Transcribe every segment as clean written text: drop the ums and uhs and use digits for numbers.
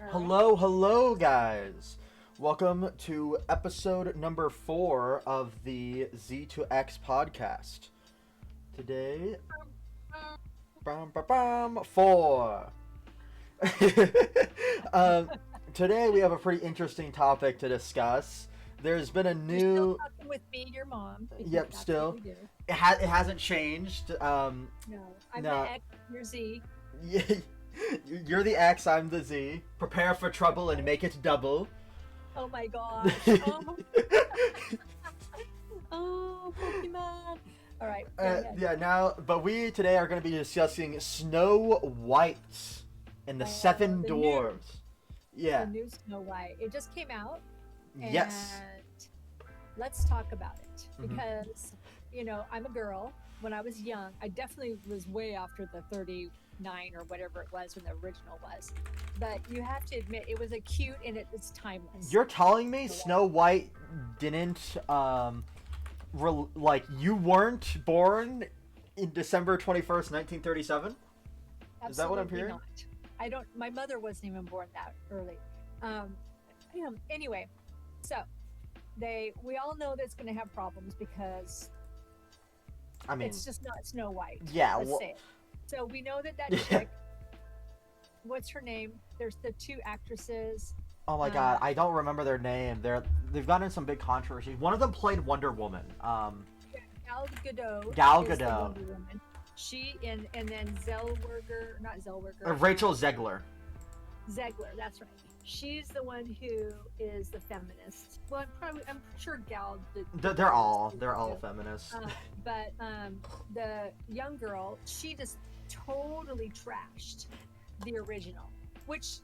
All right. Hello, guys. Welcome to episode number 4 of the Z to X podcast. Today, bam, bam, bam, 4. um, Today we have a pretty interesting topic to discuss. There's been a You're still new, talking with me, your mom, because yep, that's what still, we do. it hasn't changed. No, I'm the No, X, you're Z. you're the X, I'm the Z. Prepare for trouble and make it double. Oh my gosh. Oh, oh, Pokemon. All right, go ahead. Yeah, now, but we today are going to be discussing Snow White and the Seven The Dwarves. Yeah, new Snow White. It just came out, and yes. let's talk about it Mhm. because I'm a girl. When I was young, I definitely was way after the 39 or whatever it was when the original was. But you have to admit, it was a cute and it's timeless. You're telling me Snow White. Snow White didn't, like, you weren't born in December 21st, 1937? Is that what I'm Absolutely hearing? not. I don't. My mother wasn't even born that early. Um, anyway, so we all know that's going to have problems because I mean, it's just not Snow White. yeah, Let's well, say it. So we know that chick. What's her name? There's the two actresses. oh my Uh, god, I don't remember their name. They've gotten in some big controversy. One of them played Wonder Woman. Gal Gadot Gal is the Gadot. Wonder Woman. She and then Zellweger, not Zellweger. Rachel Zeglar. Zeglar, that's right. She's the one who is the feminist. Well, I'm sure Gal They're all feminists. But the young girl, she just totally trashed the original, which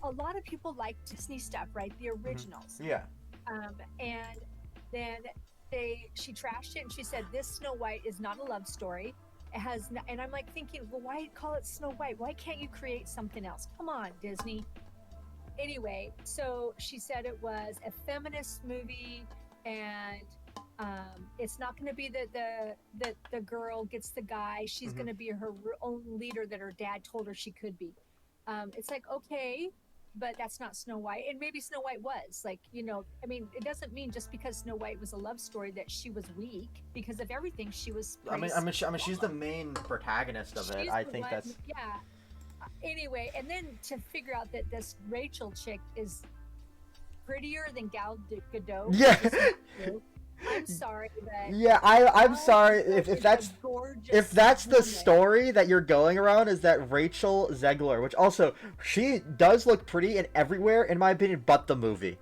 a lot of people like Disney stuff, right? The originals. Yeah. And then she trashed it and she said this Snow White is not a love story. It has no, and I'm like thinking, well, why call it Snow White? Why can't you create something else? Come on, Disney. Anyway, so she said it was a feminist movie, and it's not going to be that the girl gets the guy. She's Hmm. going to be her own leader that her dad told her she could be. It's like, okay, but that's not Snow White. And maybe Snow White was like, I mean, it doesn't mean just because Snow White was a love story that she was weak. Because of everything, she was I pretty mean, I mean, she's the main protagonist of it. she's I the think one, that's. yeah. Anyway, and then to figure out that this Rachel chick is prettier than Gal Gadot, Yeah. which is not true. I'm sorry, but Yeah, I'm Gal sorry Gadot if is a that's if gorgeous that's the woman. story that you're going around is that Rachel Zeglar, which also she does look pretty in everywhere in my opinion, but the movie.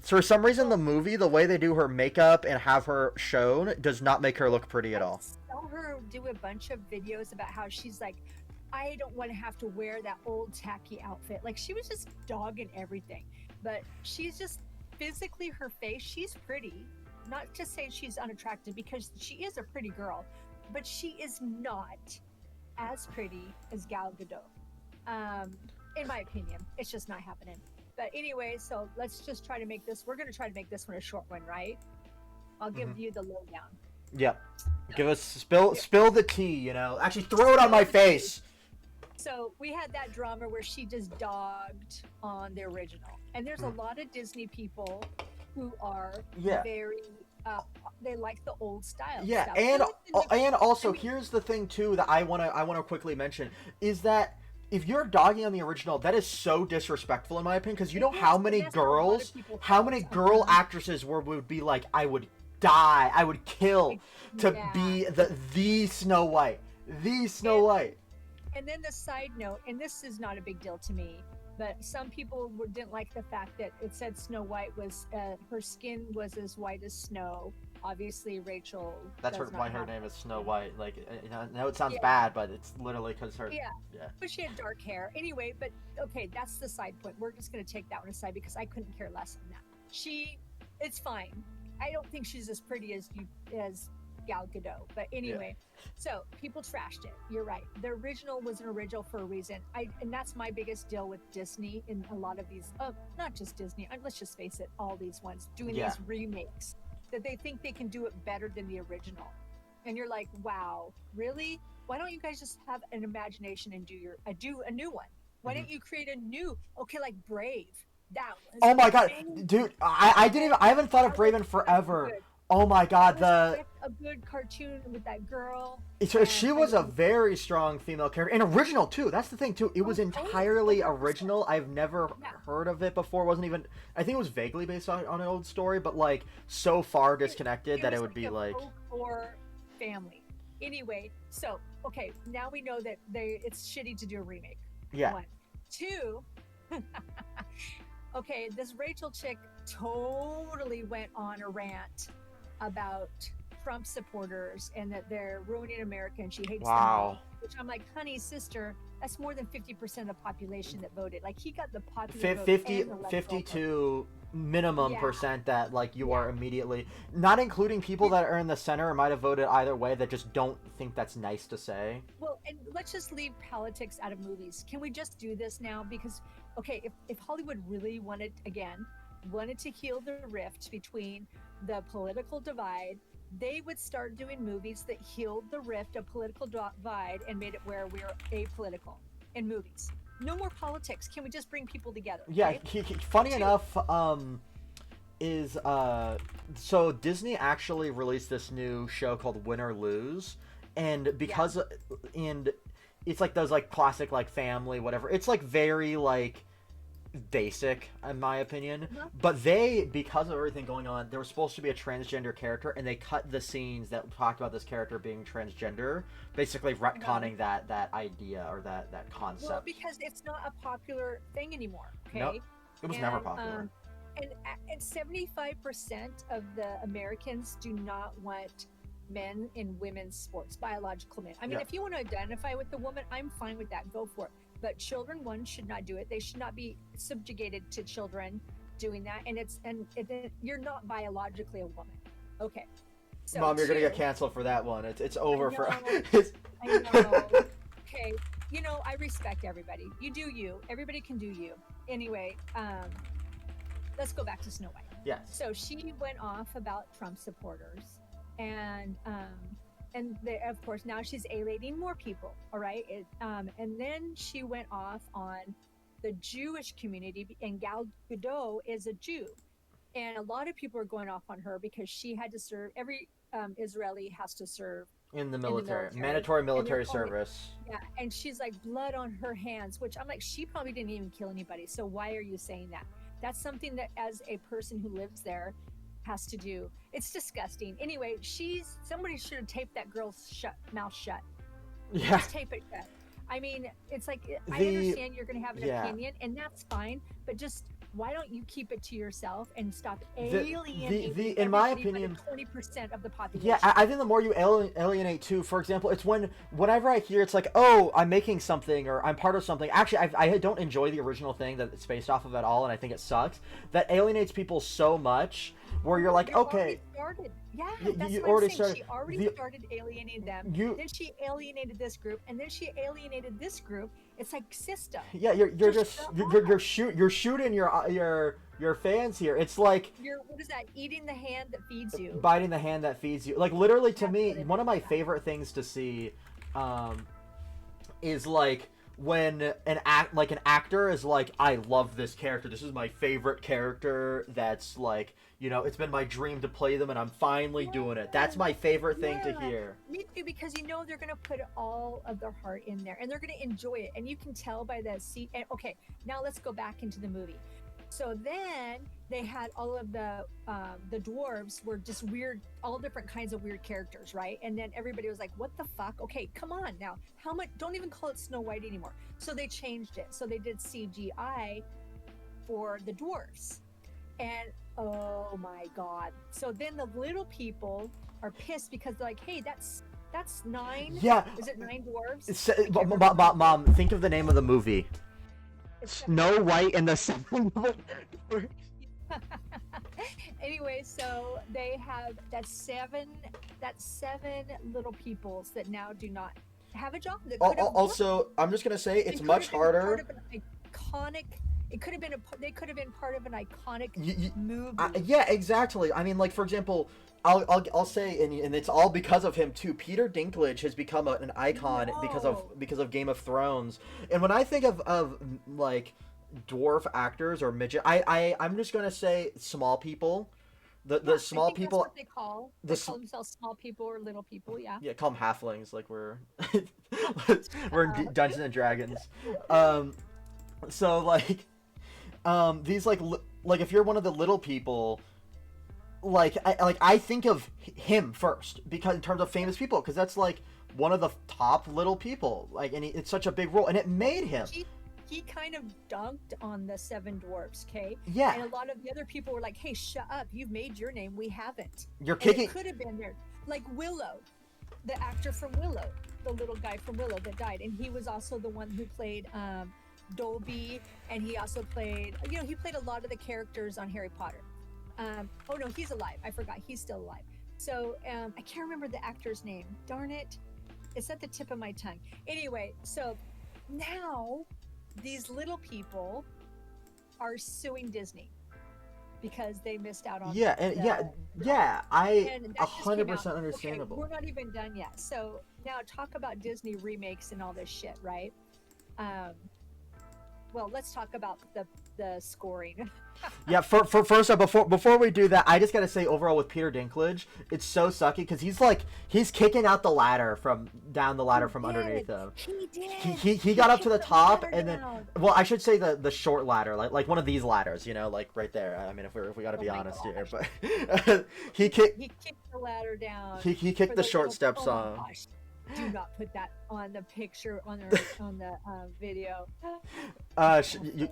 For some reason, the Well, movie, the way they do her makeup and have her shown, does not make her look pretty at I all. saw her do a bunch of videos about how she's like, I don't want to have to wear that old tacky outfit. Like she was just dogging everything. But she's just physically her face, she's pretty. Not to say she's unattractive because she is a pretty girl, but she is not as pretty as Gal Gadot. Um, in my opinion, it's just not happening. But anyway, so let's just try to make this. We're going to try to make this one a short one, right? I'll Hmm. give you the lowdown. Yep. So, Give us spill the tea. Actually, throw it on my face. so we had that drama where she just dogged on the original, and there's a Mhm. lot of Disney people who are Yeah. very. They like the old style Yeah, stuff. and I also mean, here's the thing too that I wanna quickly mention is that if you're dogging on the original, that is so disrespectful in my opinion because you it know is, and that's how a lot of people how felt. many girl actresses would be like I would die, I would kill to Yeah. be the Snow White, the Snow And White. and then the side note, and this is not a big deal to me, but some people didn't like the fact that it said Snow White was her skin was as white as snow. Obviously, Rachel That's does why not her have name that is Snow skin. White. Like I know it sounds Yeah, bad, but it's literally because her. yeah, Yeah. but she had dark hair anyway. But okay, that's the side point. We're just gonna take that one aside because I couldn't care less on that. It's fine. I don't think she's as pretty as Gal Gadot. But Yeah. anyway, so people trashed it. You're right. The original was an original for a reason. And that's my biggest deal with Disney in a lot of these. Not just Disney. Let's just face it. All these ones doing Yeah. these remakes that they think they can do it better than the original. And you're like, wow, really? Why don't you guys just have an imagination and do a new one? Why Mhm. don't you create a new, okay, like Brave? That was Oh my god, amazing. dude! I didn't even I haven't thought of That was Brave in so forever. good. Oh my That god, was the such a good cartoon with that girl, so and she I was a loved it. very strong female character and original too. That's the thing too. It Oh, was totally, entirely 100%. original. I've never Yeah. heard of it before. Wasn't even. I think it was vaguely based on an old story, but like so far It, disconnected it that it was would like be a like, folklore family. Anyway, so okay, now we know that it's shitty to do a remake. yeah. One, two. Okay, this Rachel chick totally went on a rant about Trump supporters and that they're ruining America and she hates them Wow. all. Which I'm like, honey, sister, that's more than 50% of the population that voted. Like, he got the popular vote 50, and the electoral vote. 52 minimum Yeah, percent that like you yeah. are immediately, not including people that are in the center or might have voted either way that just don't think that's nice to say. Well, and let's just leave politics out of movies. Can we just do this now? Because, okay, if Hollywood really wanted to heal the rift between the political divide, they would start doing movies that healed the rift of political divide and made it where we're apolitical in movies. No more politics. Can we just bring people together? Yeah, Okay. funny Two. enough, is so Disney actually released this new show called Win or Lose, and Yeah. because and it's like those like classic like family whatever. It's like very like basic in my opinion, Uh-huh. but they, because of everything going on, there was supposed to be a transgender character and they cut the scenes that talked about this character being transgender, basically Uh-huh. retconning that idea or that Well, concept. because it's not a popular thing anymore. No, Okay. it was never And popular. and 75% of the Americans do not want men in women's sports, biological men. I mean, Yeah. if you want to identify with the woman, I'm fine with that. Go for it. But children, one, should not do it. They should not be subjugated to children doing that. You're not biologically a woman. Okay. So Mom, you're gonna get two, canceled for that one. It's I over for. know, It's, I know. Okay. I respect everybody. You do you. Everybody can do you. Anyway, let's go back to Snow White. yes. So she went off about Trump supporters, and they, of course, now she's alienating more people. All right, and then she went off on the Jewish community, and Gal Gadot is a Jew, and a lot of people are going off on her because she had to serve. Every Israeli has to serve In the in the military, military, mandatory and they're military calling it, service. yeah, and she's like blood on her hands, which I'm like, she probably didn't even kill anybody, so why are you saying that? That's something that, as a person who lives there, has to do. It's disgusting. Anyway, somebody should have taped that girl's mouth shut. Yeah. Just tape it shut. I mean, it's like, I The understand you're going to have an yeah. opinion, and that's fine, but just why don't you keep it to yourself and stop The alienating in my everybody opinion, but the 20% of the population? yeah, I think the more you alienate too. For example, it's whenever I hear it's like, oh, I'm making something or I'm part of something. Actually, I don't enjoy the original thing that it's based off of at all, and I think it sucks. That alienates people so much where you're like, You okay, already started. Yeah, you, that's you what already I'm saying. started. She already The, started alienating them. you Then she alienated this group, and then she alienated this group. It's like system. yeah, you're just shut you're shooting your fans here. It's like You're, what is that? Eating the hand that feeds you. biting the hand that feeds you. Like literally, to That's me, what it one of is. my Yeah. favorite things to see, is like when an actor is like, I love this character. This is my favorite character. That's like, it's been my dream to play them, and I'm finally doing it. That's my favorite thing to Yeah. hear. Me too, because they're gonna put all of their heart in there, and they're gonna enjoy it, and you can tell by the seat. And okay, now let's go back into the movie. So then they had all of the dwarves were just weird, all different kinds of weird characters, right? And then everybody was like, "What the fuck? Okay, come on now. How much? Don't even call it Snow White anymore." So they changed it. So they did CGI for the dwarves, and oh my god! So then the little people are pissed because they're like, "Hey, that's 9. Yeah. Is it 9 dwarves?" Mom, think of the name of the movie. It's Snow White and the Seven. Anyway, so they have that's seven little peoples that now do not have a job. That could have Also, I'm just gonna say it's and could much have been harder. part of an iconic It could have been they could have been part of an iconic You, movie. yeah, exactly. I mean, like for example, I'll say, and it's all because of him too. Peter Dinklage has become an icon No. because of Game of Thrones. And when I think of like dwarf actors or midget, I'm just gonna say small people. Yeah, The I small think that's people, what they call. the They call themselves small people or little people. Yeah. yeah, call them halflings. Like we're Shut we're in up. Dungeons and Dragons. Um, so like these like if you're one of the little people, I think of him first because in terms of famous people, because that's like one of the top little people, like, and it's such a big role, and it made him. He kind of dunked on the Seven Dwarfs, okay? Yeah, And a lot of the other people were like, "Hey, shut up! You've made your name. We haven't." you're And it kicking. could have been there, like Willow, the actor from Willow, the little guy from Willow that died, and he was also the one who played Dolby, and he also played, he played a lot of the characters on Harry Potter. Oh no, he's alive. I forgot, he's still alive. So I can't remember the actor's name. Darn it, it's at the tip of my tongue. Anyway, so now these little people are suing Disney because they missed out on Yeah, and I and that just came out. 100% Okay, understandable. we're not even done yet. So now talk about Disney remakes and all this shit, right? Um, well, let's talk about the scoring. Yeah, for first up, before we do that, I just gotta say overall with Peter Dinklage, it's so sucky because he's kicking out the ladder from down the ladder from underneath him. He did. He got up to the kicked top ladder and then, down. well, I should say the short ladder, like one of these ladders, like right there. I mean, if we gotta Oh be my honest gosh. here, but he kicked He kicked the ladder down. he kicked for the short little- steps oh my on. gosh. Do not put that on the picture on the video.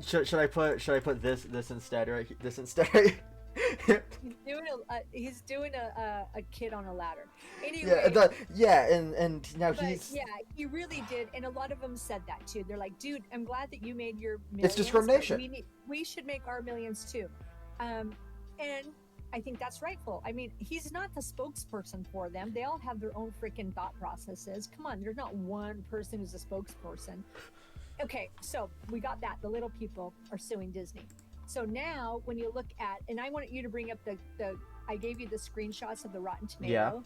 Should I put this instead, right? This instead. He's doing a kid on a ladder. Yeah, Anyway, and now but he's. yeah, he really did, and a lot of them said that too. They're like, "Dude, I'm glad that you made your millions. It's discrimination. But we should make our millions too," and I think that's rightful. I mean, he's not the spokesperson for them. They all have their own freaking thought processes. Come on, there's not one person who's a spokesperson. Okay, so we got that. The little people are suing Disney. So now, when you look at, and I wanted you to bring up the I gave you the screenshots of the Rotten Tomato. Yeah.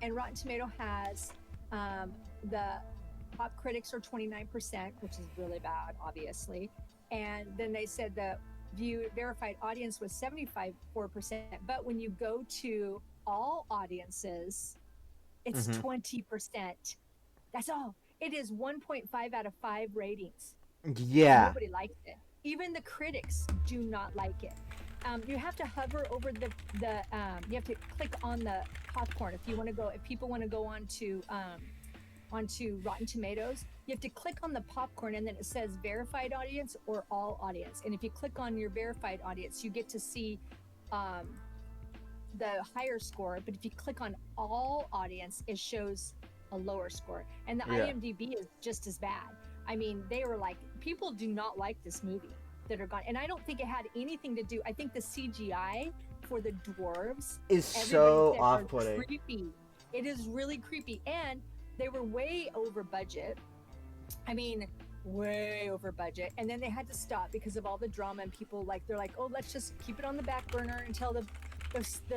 And Rotten Tomato has the top critics are 29%, which is really bad, obviously. And then they said the verified audience was 74%. But when you go to all audiences, it's 20%. That's all. It is 1.5 out of 5 ratings. Yeah. Nobody likes it. Even the critics do not like it. You have to hover over the you have to click on the popcorn if people want to go onto Rotten Tomatoes. You have to click on the popcorn and then it says verified audience or all audience. And if you click on your verified audience, you get to see the higher score. But if you click on all audience, it shows a lower score. And the IMDb is just as bad. I mean, they were like, people do not like this movie that are gone. And I don't think it had anything to do. I think the CGI for the dwarves is so off-putting. Creepy. It is really creepy. And they were way over budget. I mean, way over budget. And then they had to stop because of all the drama and people they're like, oh, let's just keep it on the back burner until the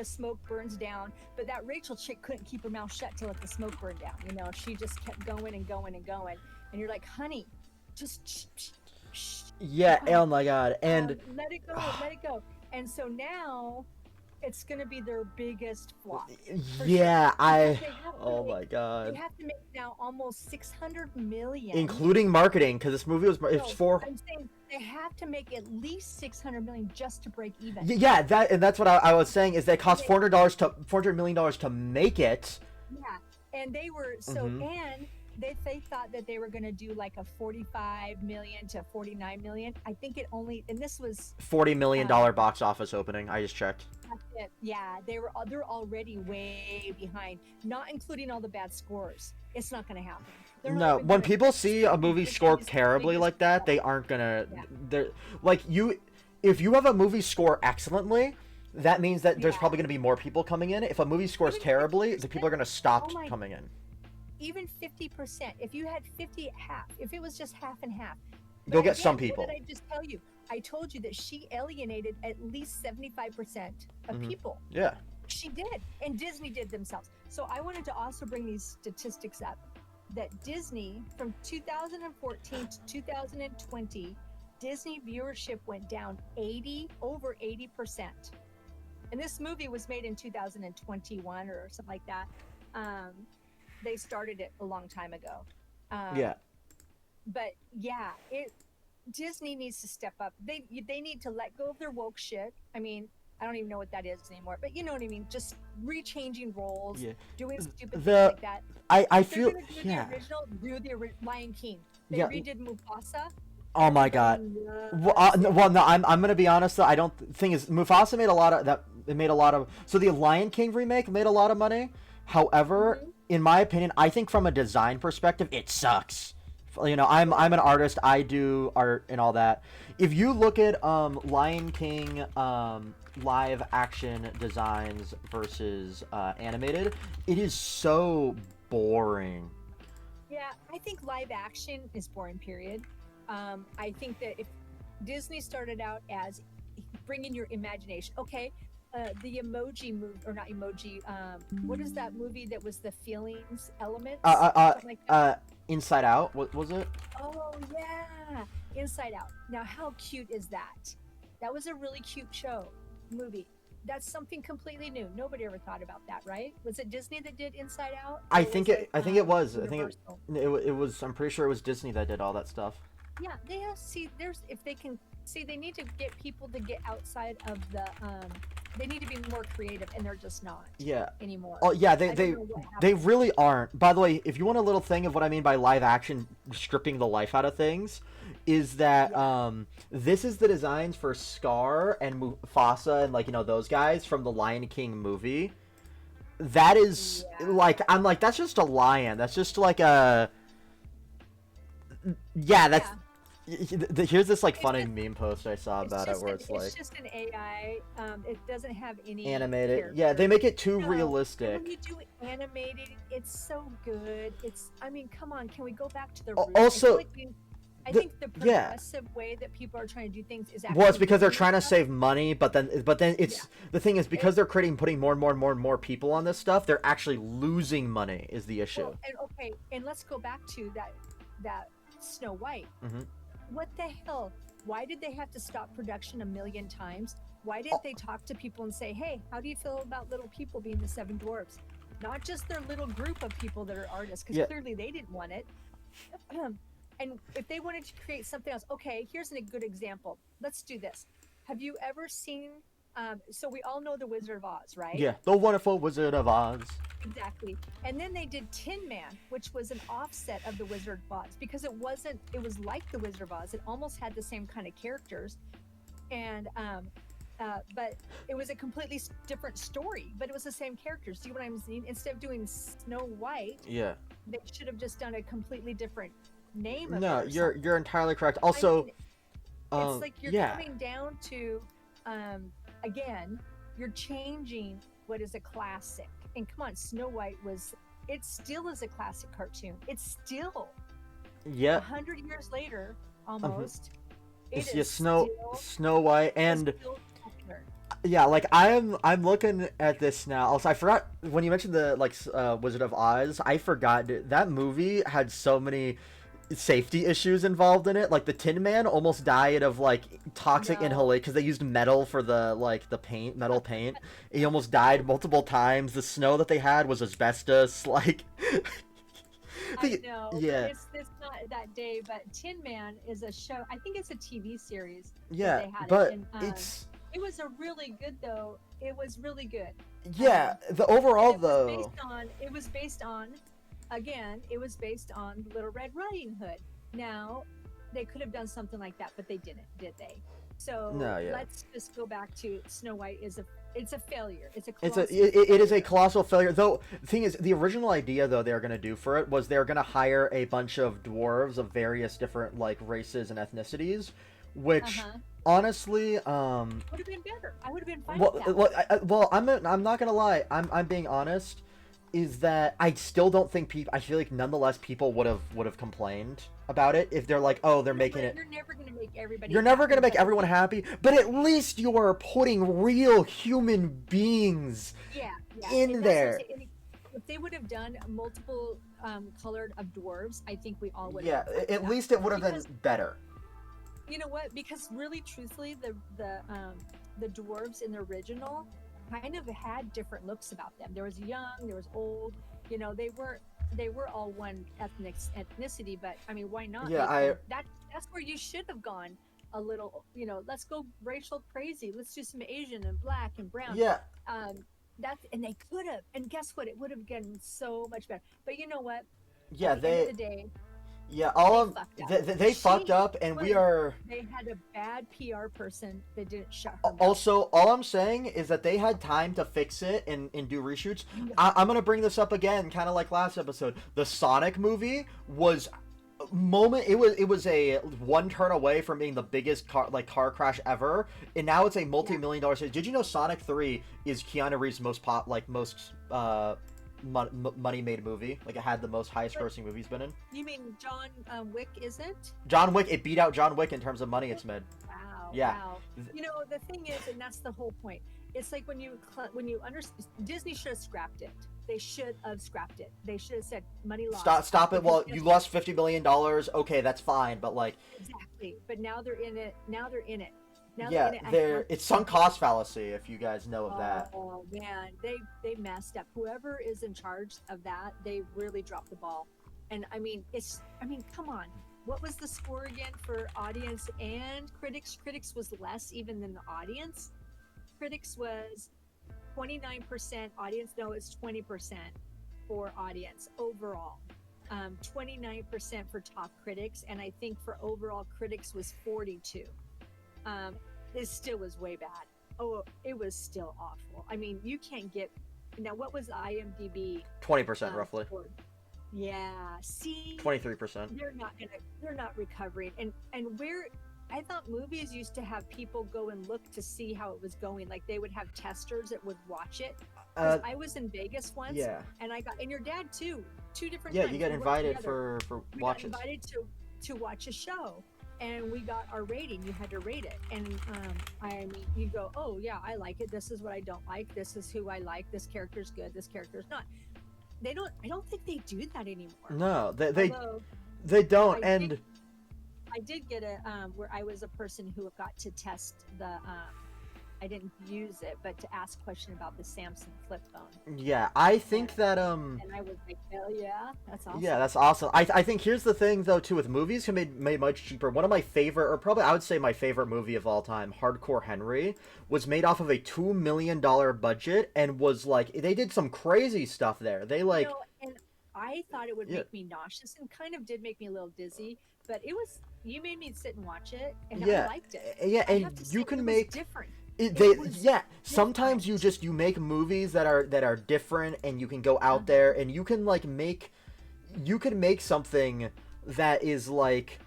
smoke burns down. But that Rachel chick couldn't keep her mouth shut to let the smoke burn down. She just kept going and going and going. And you're like, honey, just shh. Yeah, oh my god. And let it go. And so now it's gonna be their biggest flop. Yeah, sure. Oh my god. They have to make now almost 600 million, including marketing, because this movie was I'm saying they have to make at least 600 million just to break even. Yeah, that's what I was saying is they cost $400 million to make it. Yeah, and they were and they thought that they were going to do like a 45 million to 49 million. I think it only, and this was $40 million box office opening. I just checked. That's it. Yeah, they're already way behind, not including all the bad scores. It's not going to happen. No, when people see a movie score terribly like that, they aren't gonna. They're like if you have a movie score excellently, that means that there's probably gonna be more people coming in. If a movie scores terribly, the people are gonna stop coming in. Even 50%. If you had 50 half, if it was just half and half, you'll get some people. What did I just tell you? I told you that she alienated at least 75% of people. Yeah. She did, and Disney did themselves. So I wanted to also bring these statistics up that Disney, from 2014 to 2020, Disney viewership went down over 80%. And this movie was made in 2021 or something like that. They started it a long time ago. Yeah. But yeah, Disney needs to step up. They need to let go of their woke shit. I mean, I don't even know what that is anymore, but you know what I mean. Just rechanging roles, doing stupid things like that. I If feel they're gonna do the original, do the Lion King. They redid Mufasa. Oh my god. Well, no, I'm gonna be honest though. I don't. Thing is, Mufasa made a lot of that. It made a lot of. So the Lion King remake made a lot of money. However, in my opinion, I think from a design perspective, it sucks. You know, I'm an artist. I do art and all that. If you look at Lion King live action designs versus animated, it is so boring. Yeah, I think live action is boring, period. I think that if Disney started out as bringing your imagination, okay, the emoji movie, or not emoji, what is that movie that was the feelings elements? Something like that? Inside Out, what was it? Oh, yeah, Inside Out. Now, how cute is that? That was a really cute movie. That's something completely new. Nobody ever thought about that, right? Was it Disney that did Inside Out? I think it was. I think it was. I'm pretty sure it was Disney that did all that stuff. Yeah, they have if they can see, they need to get people to get outside of the they need to be more creative, and they're just not anymore. Oh yeah, they really aren't. By the way, if you want a little thing of what I mean by live action stripping the life out of things, is that this is the designs for Scar and Mufasa and, like, you know, those guys from the Lion King movie. That is like, I'm like, that's just a lion. That's just like a that's here's this like funny meme post I saw about it where it's like, it's just an AI. It doesn't have any animated character. Yeah, they make it too realistic. When you do animated, it's so good. I mean, come on, can we go back to the roots? Also, I think the progressive way that people are trying to do things is actually it's because they're trying to save money, but then it's the thing is, because they're putting more and more people on this stuff, they're actually losing money is the issue. And let's go back to that Snow White. What the hell? Why did they have to stop production 1 million times? Why didn't they talk to people and say, hey, how do you feel about little people being the 7 dwarfs? Not just their little group of people that are artists, because clearly they didn't want it. And if they wanted to create something else, okay, here's a good example. Let's do this. Have you ever seen, so we all know the Wizard of Oz, right? Yeah, the wonderful Wizard of Oz. Exactly. And then they did Tin Man, which was an offset of the Wizard of Oz, because it was like the Wizard of Oz. It almost had the same kind of characters. And, but it was a completely different story, but it was the same characters. See what I'm saying? Instead of doing Snow White, they should have just done a completely different name of it. You're entirely correct. Also, I mean, it's like you're coming down to, again, you're changing what is a classic. And come on, Snow White it still is a classic cartoon. It's still 100 years later, almost. It's just Snow White, and like I'm looking at this now. Also, I forgot when you mentioned the Wizard of Oz. I forgot that movie had so many safety issues involved in it. Like the Tin Man almost died of like toxic inhalation because they used metal for the metal paint. He almost died multiple times. The snow that they had was asbestos. Like I know. Yeah. It's not that day, but Tin Man is a show. I think it's a TV series. Yeah, they had but it was a really good though. It was really good. Yeah, the overall it was based on Little Red Riding Hood. Now, they could have done something like that, but they didn't, did they? So let's just go back to Snow White. It's a failure. It is a colossal failure. Though the thing is, the original idea though they were gonna do for it was they were gonna hire a bunch of dwarves of various different like races and ethnicities, which honestly would have been better. I would have been fine with that. Well, I'm not gonna lie. I'm being honest. is that I still don't think people. I feel like nonetheless people would have complained about it if they're like, oh, they're You know making what? it. You're never gonna make everybody You're never happy, gonna make but everyone happy, but at least you are putting real human beings yeah, yeah, in and that's what I'm there. saying. And if they would have done multiple colored of dwarves, I think we all would have Yeah, been fine with at that. least it would have been Because better. you know what? Because really, truthfully, the dwarves in the original kind of had different looks about them. There was young, there was old. You know, they were all one ethnicity, but I mean, why not Yeah, make them that's where you should have gone a little, let's go racial crazy. Let's do some Asian and black and brown. yeah, Um that's and they could have, and guess what? It would have gotten so much better. But you know what? At yeah. the end of the day, Yeah, all they of fucked up. they fucked She up, and we was are. they had a bad PR person that didn't shut her mouth. Also, all I'm saying is that they had time to fix it and do reshoots. Yeah. I'm gonna bring this up again, kind of like last episode. The Sonic movie was it was a one turn away from being the biggest car crash ever, and now it's a multi-million dollar series. Did you know Sonic 3 is Keanu Reeves' most money made movie? Like, it had the most highest grossing movie he's been in. You mean John Wick isn't? John Wick, it beat out John Wick in terms of money it's made. Wow. Yeah. Wow. You know, the thing is, and that's the whole point. It's like when you understand, Disney should have scrapped it. They should have scrapped it. They should have said money lost. Stop it. Well, Because you lost $50 million. Okay, that's fine, but like, exactly. But now they're in it. Now they're in it. Now yeah, they're in it. it's sunk cost fallacy, if you guys know of that. Oh man, they messed up. Whoever is in charge of that, they really dropped the ball. And I mean, come on. What was the score again for audience and critics? Critics was less even than the audience. Critics was 29%. Audience, no, it's 20% for audience overall. 29% for top critics, and I think for overall critics was 42. It still was way bad. Oh, it was still awful. I mean, you can't get now. What was the IMDb? 20% roughly. Score? Yeah. See, 23%. They're not recovering. And where I thought movies used to have people go and look to see how it was going. Like they would have testers that would watch it. I was in Vegas once. Yeah. And and your dad too. 2 different Yeah, times. you get We worked invited together. for We watches. got invited to watch a show, and we got our rating. You had to rate it, and I mean, you go, oh yeah, I like it. This is what I don't like. This is who I like. This character's good. This character's not. They don't. I don't think they do that anymore. No, Although, they don't. I And I did get a where I was a person who got to test the. I didn't use it, but to ask question about the Samsung flip phone. yeah, I think that And I was like, hell yeah, that's awesome. yeah, that's awesome. I think here's the thing though too, with movies can made much cheaper. One of my favorite, or probably I would say my favorite movie of all time, Hardcore Henry, was made off of a $2 million budget and was like, they did some crazy stuff there. They like, and I thought it would Yeah. make me nauseous, and kind of did make me a little dizzy, but you made me sit and watch it, and Yeah. I liked it. Yeah, I and have to say, you can it was make different. yeah, sometimes you make movies that are different, and you can go out there and you can make something that is like,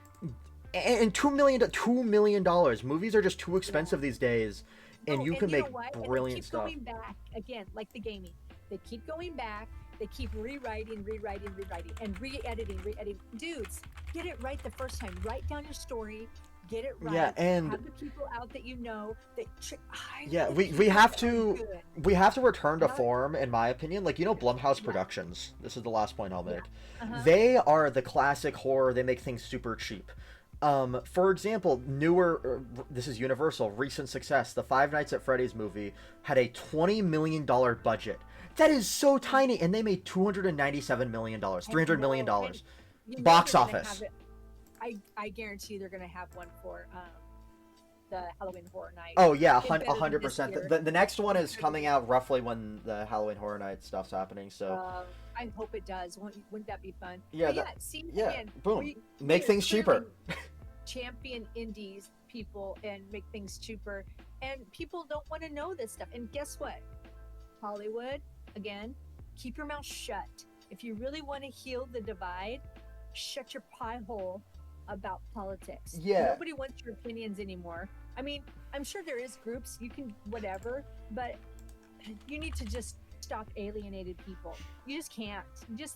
and $2 million. Movies are just too expensive these days, and you can know make what? And they brilliant keep stuff. going back again, like the gaming. They keep going back. They keep rewriting, and re-editing. Dudes, get it right the first time. Write down your story. Get it right. Yeah, and have the people out that you know that. we have to return to Yeah. form, in my opinion. Like, Blumhouse Productions. This is the last point I'll make. Uh-huh. They are the classic horror. They make things super cheap. For example, this is Universal, recent success. The Five Nights at Freddy's movie had a $20 million budget. That is so tiny, and they made $297 million, $300 million. Box office. I guarantee they're going to have one for the Halloween Horror Night. Oh yeah, It better be 100%. this year. The next one is coming out roughly when the Halloween Horror Night stuff's happening. So I hope it does. Wouldn't that be fun? Yeah, But see, yeah, again, boom. Make things cheaper. Champion indies people and make things cheaper, and people don't want to know this stuff. And guess what? Hollywood, again, keep your mouth shut. If you really want to heal the divide, shut your pie hole about politics. Yeah. Nobody wants your opinions anymore. I mean, I'm sure there is groups you can whatever, but you need to just stop alienated people. You just can't.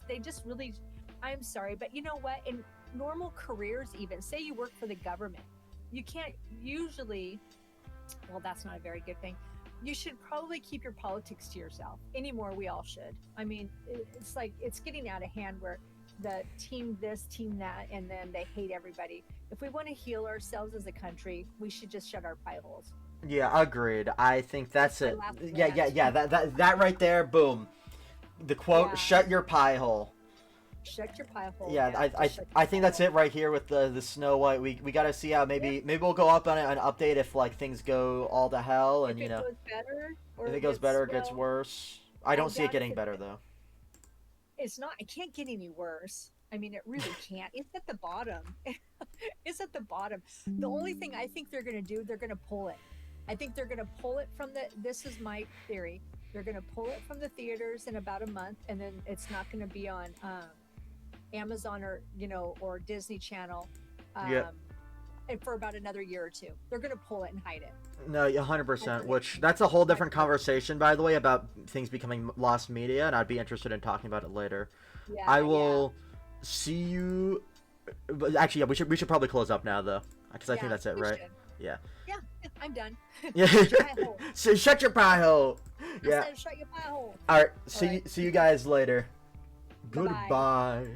They just really. I'm sorry, but you know what? In normal careers, even say you work for the government, you can't usually. Well, that's not a very good thing. You should probably keep your politics to yourself. Anymore, we all should. I mean, it's like it's getting out of hand where the team this, team that, and then they hate everybody. If we want to heal ourselves as a country, we should just shut our pie holes. Yeah, agreed. I think that's My it. last Yeah. That right there, boom. The quote: Yeah. "Shut your pie hole." Shut your pie hole. Yeah, I think that's it right here with the Snow White. We gotta see how maybe we'll go up on an update if like things go all to hell and If it goes better, or if it goes better or gets well, worse. I don't see it doubt getting if better though. it's not. It can't get any worse. I mean, it really can't. It's at the bottom. It's at the bottom. The only thing I think they're going to do, they're going to pull it. I think they're going to pull it from the. This is my theory. They're going to pull it from the theaters in about a month, and then it's not going to be on Amazon or or Disney Channel. And for about another year or two, they're going to pull it and hide it. No, 100%. Which that's a whole different conversation, by the way, about things becoming lost media, and I'd be interested in talking about it later. Yeah, I will see you. Actually, yeah, we should probably close up now though, because I think that's it, right? Should. Yeah. Yeah, I'm done. Yeah. Shut your pie hole. So shut your pie hole. I Yeah. said shut your pie hole. All right. All right. See you guys later. Bye-bye. Goodbye.